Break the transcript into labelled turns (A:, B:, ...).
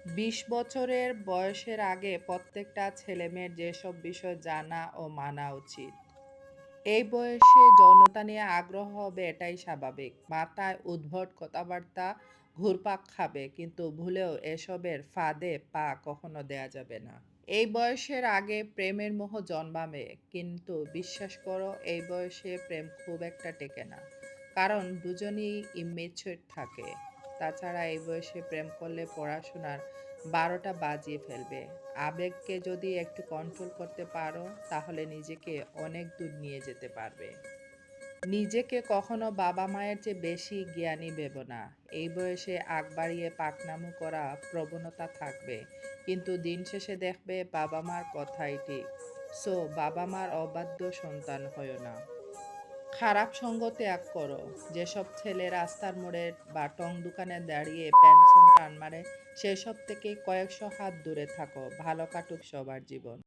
A: ২০ বছরের বয়সের আগে প্রত্যেকটা ছেলেমেয়ের যেসব বিষয় জানা ও মানা উচিত। এই বয়সে যৌনতা নিয়ে আগ্রহ হবে এটাই স্বাভাবিক। মাথায় উদ্ভট কথাবার্তা ঘুরপাক খাবে, কিন্তু ভুলেও এসবের ফাঁদে পা কখনো দেয়া যাবে না। এই বয়সের আগে প্রেমের মোহ জন্মাবে, কিন্তু বিশ্বাস করো এই বয়সে প্রেম খুব একটা টেকে না। কারণ দুজনেই ইম্মেচুর থাকে। তাছাড়া এই বয়সে প্রেম করলে পড়াশোনার ১২টা বাজিয়ে ফেলবে। আবেগকে যদি একটু কন্ট্রোল করতে পারো, তাহলে নিজেকে অনেক দূর নিয়ে যেতে পারবে। নিজেকে কখনো বাবা-মায়ের চেয়ে বেশি জ্ঞানী ভেবো না। এই বয়সে আগ বাড়িয়ে পাকনামো করা প্রবণতা থাকবে। কিন্তু দিন শেষে দেখবে বাবা-মার কথাই ঠিক। সো বাবা-মার অবাধ্য সন্তান হয়ো না। খারাপ সঙ্গ ত্যাগ করো। যেসব ছেলে রাস্তার মোড়ে বা টং দোকানে দাঁড়িয়ে পেনশন টান মারে, সেসব থেকে কয়েকশো হাত দূরে থাকো। ভালো কাটুক সবার জীবন।